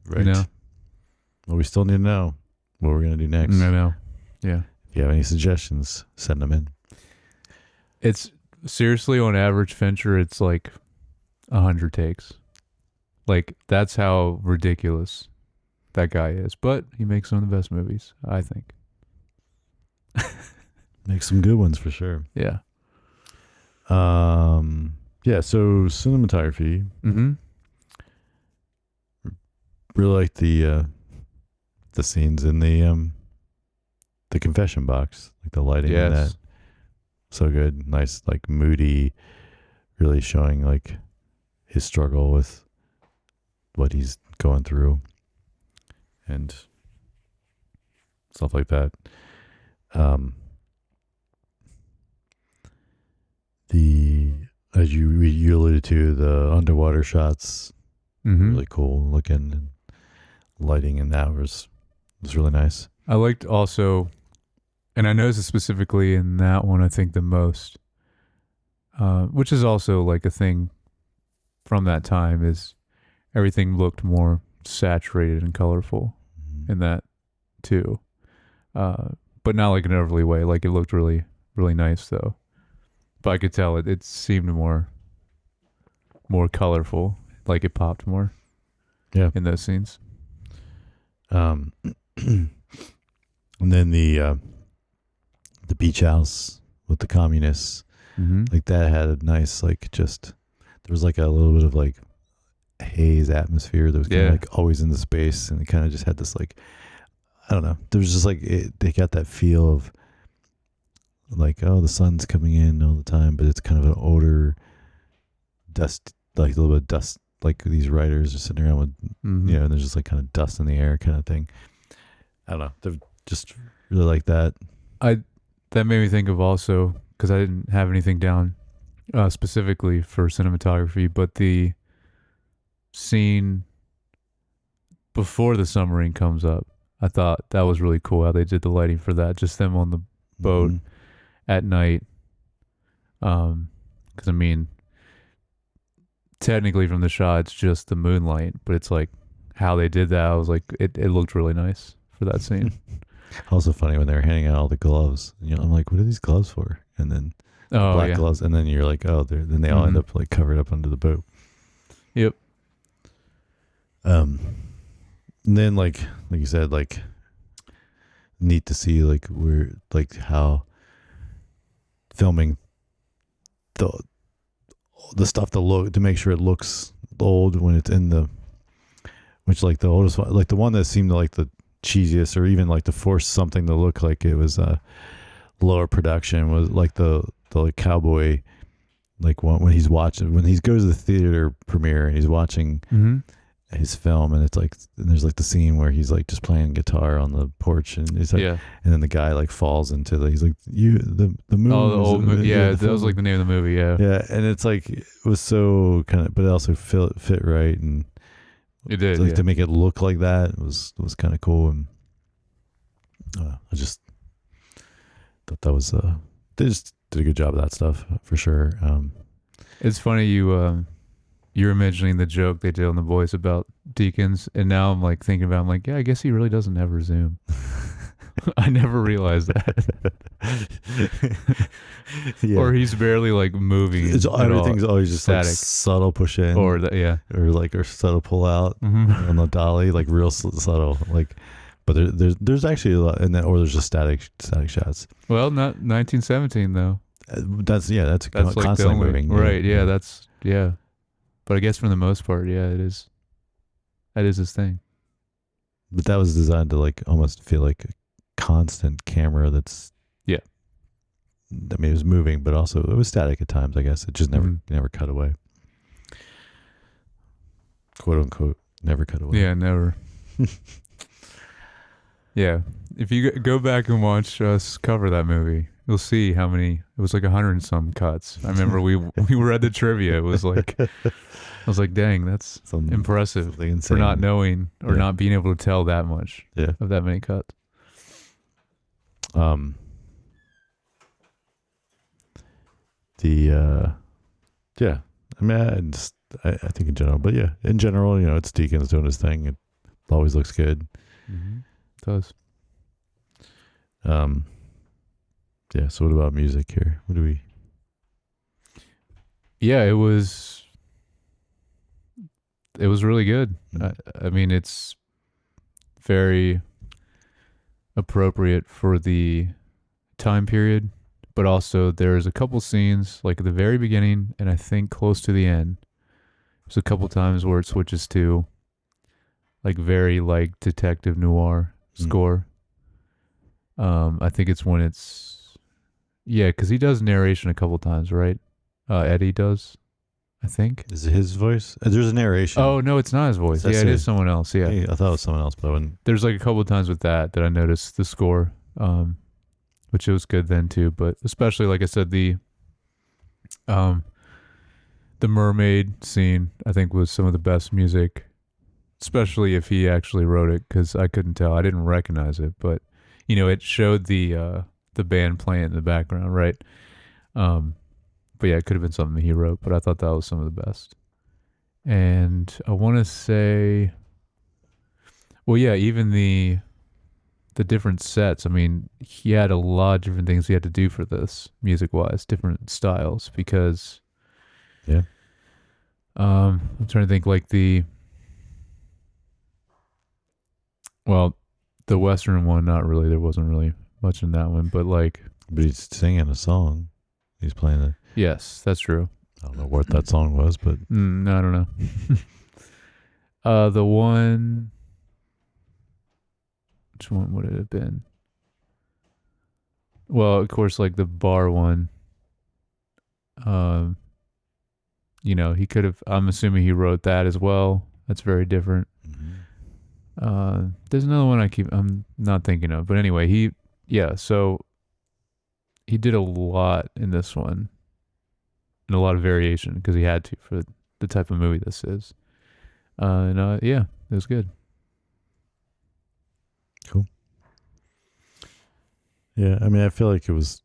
Right. Well, we still need to know what we're gonna do next. I know. Yeah. If you have any suggestions, send them in. It's seriously, on average, Fincher, it's like 100 takes. Like, that's how ridiculous that guy is. But he makes some of the best movies, I think. Makes some good ones for sure. Yeah. Yeah, so cinematography. Mm-hmm. Really like the scenes in the confession box, like the lighting in that. So good. Nice, like moody, really showing like his struggle with what he's going through and stuff like that. As you alluded to, the underwater shots, really cool looking, and lighting in that was really nice. I liked also, and I noticed it specifically in that one, I think the most, which is also like a thing from that time, is everything looked more saturated and colorful in that too. But not like an overly way. Like it looked really, really nice though. But I could tell it seemed more colorful. Like it popped more. Yeah. In those scenes. And then the beach house with the communists, like that had a nice, like, just, there was like a little bit of like haze atmosphere that was kind of like always in the space, and it kind of just had this like, I don't know, there was just like they got that feel of like, oh, the sun's coming in all the time, but it's kind of an odor, dust, like a little bit of dust, like these writers are sitting around with, and there's just like kind of dust in the air kind of thing. I don't know, they're just really like that. That made me think of also, because I didn't have anything down specifically for cinematography, but the scene before the submarine comes up I thought that was really cool how they did the lighting for that. Just them on the boat Mhm. at night. Because I mean, technically from the shot, it's just the moonlight, but it's like how they did that. I was like, it looked really nice for that scene. Also funny when they were handing out all the gloves. I'm like, what are these gloves for? And then the Oh black yeah. gloves, and then you're like, oh, then they all end Mhm. up like covered up under the boat. Yep. Um, and then like you said, like neat to see like where like how filming the stuff to make sure it looks old when it's in the which like the oldest one, like the one that seemed like the cheesiest or even like to force something to look like it was lower production was like the like cowboy like when he's watching when he goes to the theater premiere and he's watching Mm-hmm. his film and it's like and there's like the scene where he's like just playing guitar on the porch and it's like Yeah. and then the guy like falls into he's like the moon Oh, the is old yeah, the that was film. like the name of the movie. Yeah, Yeah, and it's like it was so kind of but it also fit right and it did. like Yeah. to make it look like that was kind of cool and I just thought that was they just did a good job of that stuff for sure. It's funny you were mentioning the joke they did on The Voice about Deacons, and now I'm like thinking about. I'm like, yeah, I guess he really doesn't ever zoom. I never realized that. Yeah, Or he's barely like moving. it's at everything's all. always just like Static. subtle push in Or that, yeah. or subtle pull out Mm-hmm. on the dolly, like real subtle, like. But there's actually a lot, and then or there's just static shots. Well, not 1917 though. That's That's like the constantly only moving, right. Yeah, that's yeah. But I guess for the most part, yeah, it is. That is his thing. But that was designed to like almost feel like a constant camera. That's Yeah. I mean, it was moving, but also it was static at times. I guess it just never cut away. Quote unquote, never cut away. Yeah, never. Yeah, if you go back and watch us cover that movie, you'll see how many. It was like 100 and some cuts. I remember we read the trivia. It was like I was like, dang, that's impressive something insane. for not knowing or Yeah. not being able to tell that much Yeah. of that many cuts. Yeah. I mean, I think in general, but yeah, in general, it's Deacon's doing his thing. It always looks good. Mm-hmm. It does. Yeah. So what about music here? What do we? Yeah, it was really good. I mean, it's very appropriate for the time period, but also there's a couple scenes like at the very beginning and I think close to the end. There's a couple times where it switches to like very like detective noir score. I think it's when it's because he does narration a couple times, right? Eddie does, I think. Is it his voice? There's a narration. Oh no, it's not his voice. That's Yeah, it it. is someone else. Yeah, Hey, I thought it was someone else, but when there's like a couple of times with that I noticed the score, which it was good then too. But especially like I said, the mermaid scene I think was some of the best music, especially if he actually wrote it because I couldn't tell. I didn't recognize it, but it showed the band playing in the background, right? But yeah, it could have been something he wrote, but I thought that was some of the best. And I want to say, well, yeah, even the different sets. I mean, he had a lot of different things he had to do for this, music-wise, different styles. Because, yeah, I'm trying to think like the Western one. Not really. There wasn't really much in that one, but like, but he's singing a song. He's playing it. Yes, that's true. I don't know what that song was, but No, I don't know. The one, which one would it have been? Well, of course, like the bar one. He could have. I'm assuming he wrote that as well. That's very different. There's another one I'm not thinking of, but anyway, so he did a lot in this one. And a lot of variation because he had to for the type of movie this is. It was good. Yeah, I mean, I feel like it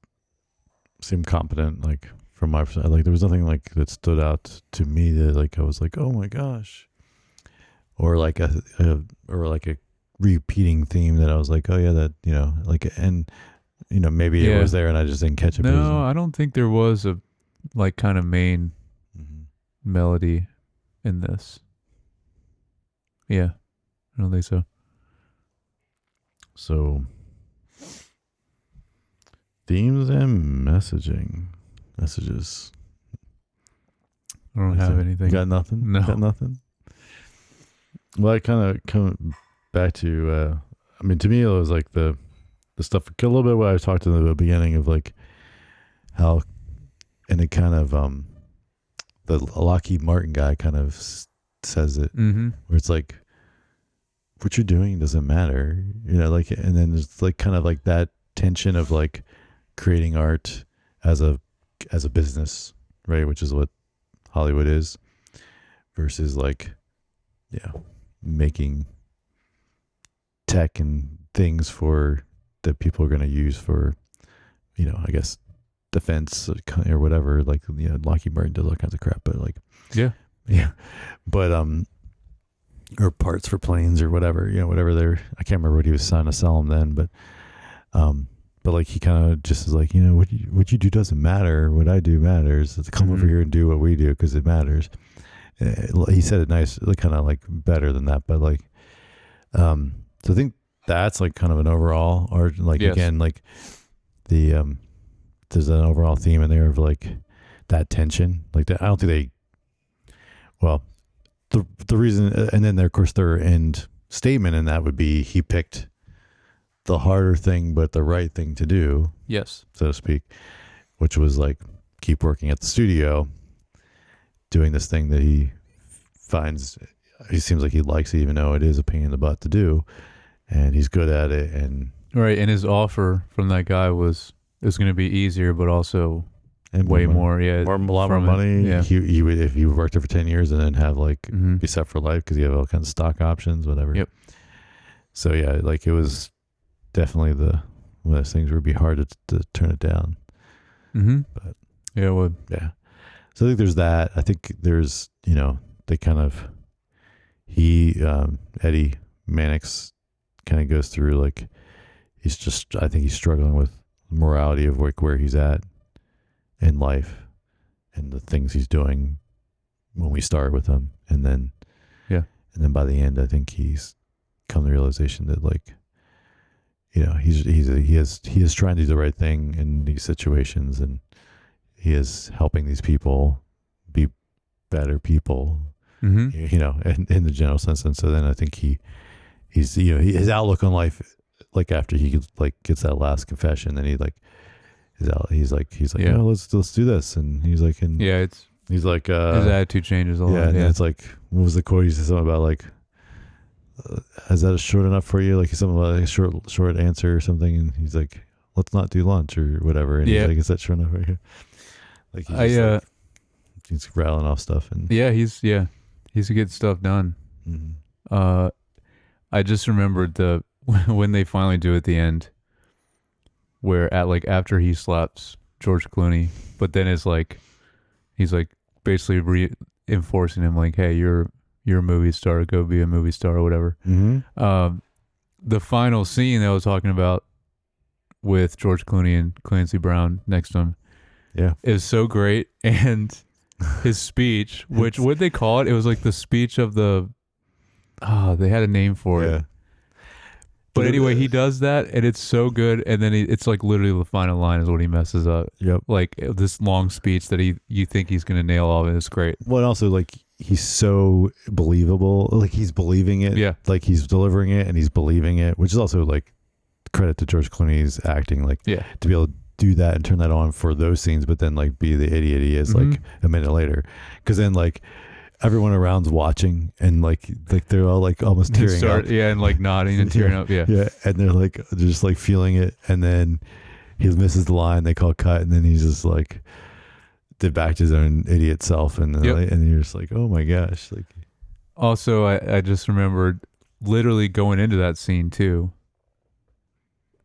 seemed competent, like from my perspective. Like there was nothing like that stood out to me that like I was like, oh my gosh, or like a repeating theme that I was like, oh yeah, that like and maybe it Yeah. was there and I just didn't catch it. No, I don't think there was a like kind of main Mhm. melody in this. Yeah, I don't think so. So themes and messages. I don't have anything. You got nothing? No. Got nothing? Well, I kind of come back to, I mean, to me, it was like the stuff, a little bit what I talked in the beginning of like how, and it kind of, the Lockheed Martin guy kind of says it, Mm-hmm. where it's like, what you're doing doesn't matter, like, and then there's like kind of like that tension of like creating art as a business, right? Which is what Hollywood is, versus like, making tech and things for that people are going to use for, I guess defense or whatever. Like, Lockheed Martin does all kinds of crap, but like, Yeah. but or parts for planes or whatever, whatever I can't remember what he was trying to sell them then, but like he kind of just is like, what you do doesn't matter. What I do matters. It's come over here and do what we do because it matters. He said it nice, like kind of like better than that, but like, so I think that's like kind of an overall art. Like again, like the there's an overall theme in there of like that tension. Like that, I don't think the reason, and then of course their end statement in that would be he picked the harder thing but the right thing to do, Yes, so to speak, which was like keep working at the studio doing this thing that he seems like he likes, even though it is a pain in the butt to do, and he's good at it. And right. And his offer from that guy was it was going to be easier, but also way more. Yeah, a lot more money. Yeah, he would, if you worked there for 10 years and then have like mm-hmm. be set for life because you have all kinds of stock options, whatever. Yep. So yeah, like it was definitely one of those things where it'd be hard to turn it down. Mm-hmm. But yeah, it would. Yeah. So I think there's that. I think there's, they kind of, Eddie Mannix kind of goes through like, I think he's struggling with morality of like where he's at in life and the things he's doing when we start with him. And then, and then by the end, I think he's come to the realization that like, he is trying to do the right thing in these situations, and he is helping these people be better people, and in the general sense. And so then I think he's his outlook on life, like after he like gets that last confession, then he's like oh, let's do this, and he's like, and he's like his attitude changes a lot. And it's like, what was the quote? He said something about like, is that short enough for you? Like something about like a short answer or something, and he's like, let's not do lunch or whatever. And he's like, is that short enough for you? Like he's rattling off stuff, and he's to get stuff done. Mm-hmm. I just remembered when they finally do at the end, where after he slaps George Clooney, but then it's like he's like basically reinforcing him like, hey, you're a movie star, go be a movie star or whatever. Mm-hmm. The final scene that I was talking about with George Clooney and Clancy Brown next to him, is so great. And his speech, which what they call it? It was like the speech of the. They had a name for it. But anyway, he does that, and it's so good. And then it's like literally the final line is what he messes up. Yep. Like this long speech that you think he's gonna nail all of it. It's great. Well, and also like he's so believable. Like he's believing it. Yeah. Like he's delivering it and he's believing it, which is also like credit to George Clooney's acting. Like to be able to do that and turn that on for those scenes, but then like be the idiot he is like a minute later, because then like everyone around's watching and like they're all like almost tearing up. And like nodding and tearing up. Yeah, and they're just like feeling it, and then he misses the line, they call cut, and then he's just like did back to his own idiot self, and and you're just like, oh my gosh. Like, also I just remembered literally going into that scene too,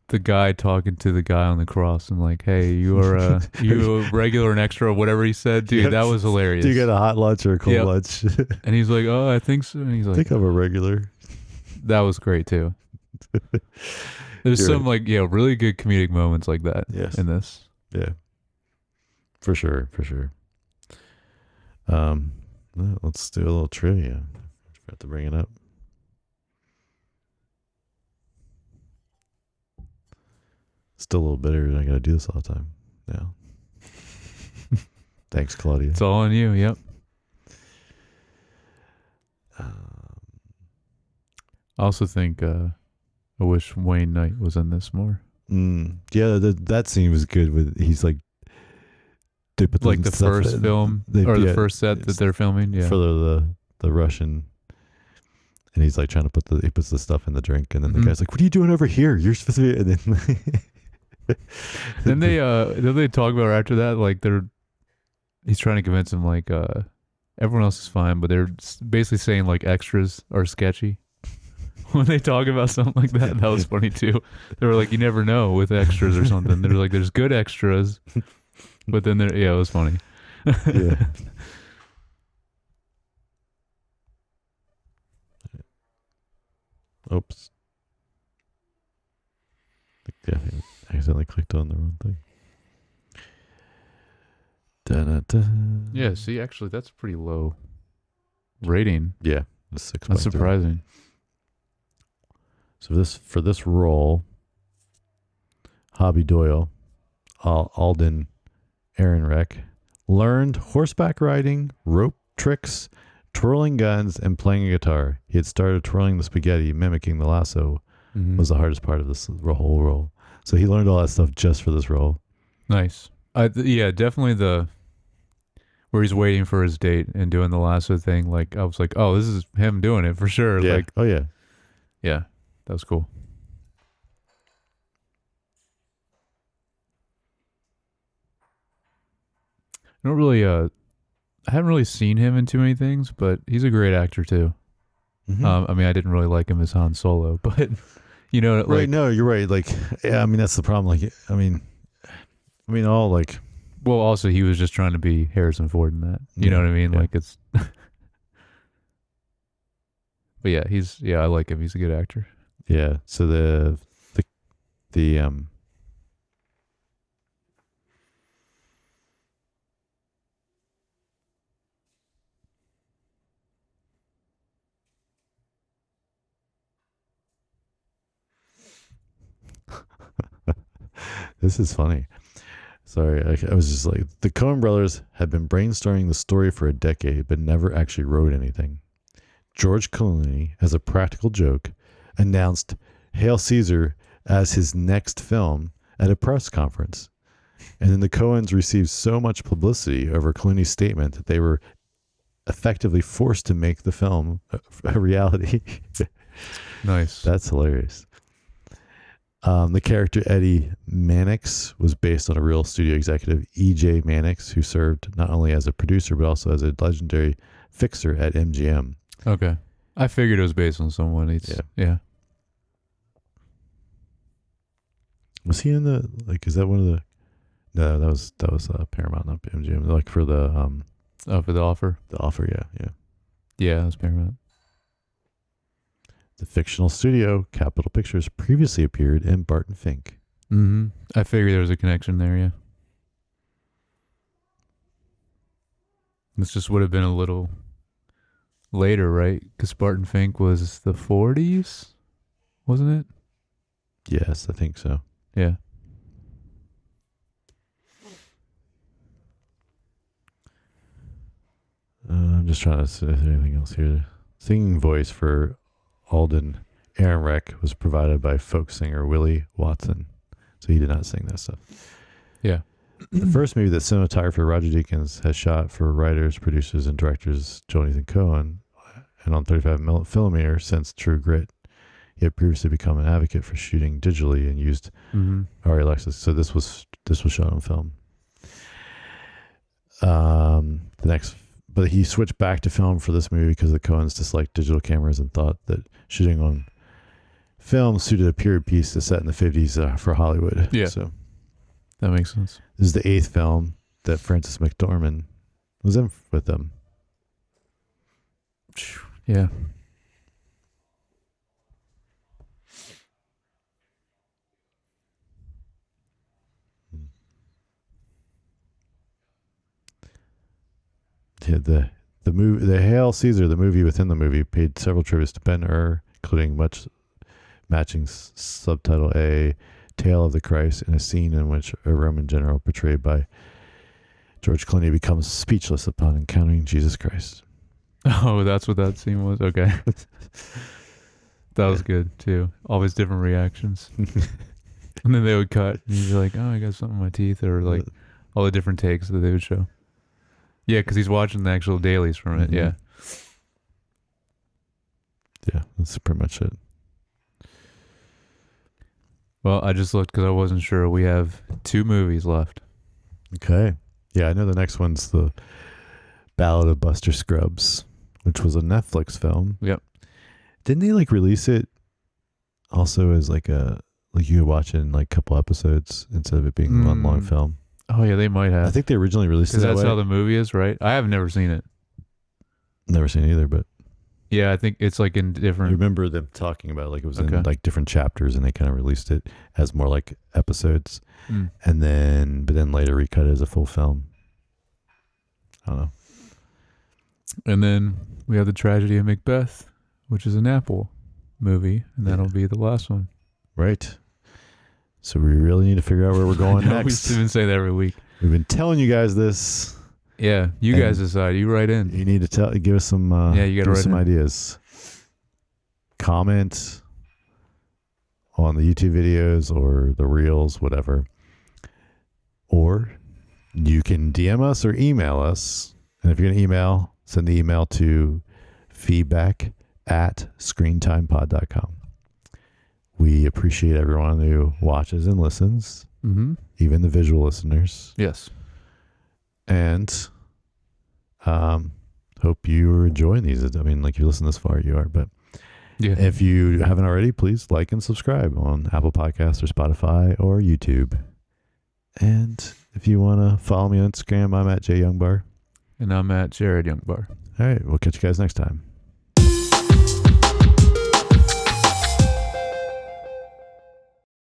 the guy talking to the guy on the cross and like, hey, you are you a regular and extra or whatever he said, dude. Yep. That was hilarious. Do you get a hot lunch or a cold Yep. lunch? And he's like, oh, I think so. And he's I like, think I'm a regular. that was great too. There's You're some like really good comedic moments like that Yes. in this. Yeah. For sure. Well, let's do a little trivia. I forgot to bring it up. Still a little bitter. I got to do this all the time now. Thanks, Claudia. It's all on you. Yep. I also think I wish Wayne Knight was in this more. Yeah, that scene was good. With he's like, they put Like the stuff first in- film or the first set that they're filming. Yeah. for the Russian, and he's like trying to he puts the stuff in the drink, and then the guy's like, "What are you doing over here? You're supposed to be." And then then they talk about after that like he's trying to convince him like everyone else is fine, but they're basically saying like extras are sketchy. When they talk about something like that, that was funny too. They were like, you never know with extras or something. They're like, there's good extras, but then it was funny. yeah. Oops. Yeah, I accidentally clicked on the wrong thing. Da-da-da. Yeah, see, actually, that's a pretty low rating. Yeah, the 6. That's surprising. So for this role, Hobby Doyle, Alden Ehrenreich, learned horseback riding, rope tricks, twirling guns, and playing a guitar. He had started twirling the spaghetti, mimicking the lasso. Was the hardest part of this whole role. So he learned all that stuff just for this role. Nice. Yeah, definitely where he's waiting for his date and doing the lasso thing. Like I was like, oh, this is him doing it for sure. Yeah. Like, oh yeah. yeah, that was cool. I haven't really seen him in too many things, but he's a great actor too. Mm-hmm. I mean, I didn't really like him as Han Solo, but like, right. No, you're right. Like, yeah, I mean, that's the problem. Like, I mean, all like, well, also he was just trying to be Harrison Ford in that. You know what I mean? Yeah. Like it's, but yeah, I like him. He's a good actor. yeah. So the this is funny. Sorry, I was just like, the Coen Brothers had been brainstorming the story for a decade, but never actually wrote anything. George Clooney, as a practical joke, announced Hail Caesar as his next film at a press conference. And then the Coens received so much publicity over Clooney's statement that they were effectively forced to make the film a reality. Nice. That's hilarious. The character Eddie Mannix was based on a real studio executive, E.J. Mannix, who served not only as a producer, but also as a legendary fixer at MGM. Okay. I figured it was based on someone. Yeah. Was he in the, like, is that one of the, no, that was Paramount, not MGM. Like for the, for the offer. The Offer, yeah. Yeah, that was Paramount. The fictional studio, Capitol Pictures, previously appeared in Barton Fink. Mm-hmm. I figured there was a connection there, yeah. This just would have been a little later, right? Because Barton Fink was the 40s, wasn't it? Yes, I think so. Yeah. I'm just trying to see if there's anything else here. Singing voice for Alden Ehrenreich was provided by folk singer Willie Watson. So he did not sing that stuff. Yeah. The first movie that cinematographer Roger Deakins has shot for writers, producers, and directors Jonathan Cohen, and on 35mm since True Grit. He had previously become an advocate for shooting digitally and used Arri Alexis. So this was shot on film. But he switched back to film for this movie because the Coens disliked digital cameras and thought that shooting on film suited a period piece that's set in the 50s for Hollywood. Yeah. So That makes sense. this is the 8th film that Frances McDormand was in with them. Yeah. Yeah, the movie, the Hail Caesar, the movie within the movie, paid several tributes to Ben-Hur, including matching subtitle A Tale of the Christ, in a scene in which a Roman general portrayed by George Clooney becomes speechless upon encountering Jesus Christ. Oh, that's what that scene was? Okay. That was good, too. Always different reactions. And then they would cut. And he'd be like, oh, I got something in my teeth. Or like all the different takes that they would show. Yeah, because he's watching the actual dailies from it. Mhm. Yeah. Yeah, that's pretty much it. Well, I just looked because I wasn't sure. We have 2 movies left. Okay. Yeah, I know the next one's the Ballad of Buster Scruggs, which was a Netflix film. Yep. Didn't they like release it also as like you could watch it in like a couple episodes instead of it being one long film? Oh, yeah, they might have. I think they originally released it Because that that's way. how the movie is, right? I have never seen it. Never seen it either, but Yeah, I think it's like in I different. remember them talking about it, like it was Okay. in like different chapters, and they kind of released it as more like episodes, Mm. and then later recut it as a full film. I don't know. And then we have The Tragedy of Macbeth, which is an Apple movie, and that'll be the last one. Right. So we really need to figure out where we're going I know, next. We even say that every week. We've been telling you guys this. Yeah, you And guys decide. You write in. You need to give us some. Yeah, you gotta give us write some in. ideas. Comment on the YouTube videos or the reels, whatever. Or you can DM us or email us. And if you're gonna email, send the email to feedback@screentimepod.com. We appreciate everyone who watches and listens, Mm-hmm. even the visual listeners. Yes. And hope you're enjoying these. I mean, like, if you listen this far, you are. But Yeah. if you haven't already, please like and subscribe on Apple Podcasts or Spotify or YouTube. And if you want to follow me on Instagram, I'm at JYoungBar. And I'm at Jared Youngbar. All right, we'll catch you guys next time.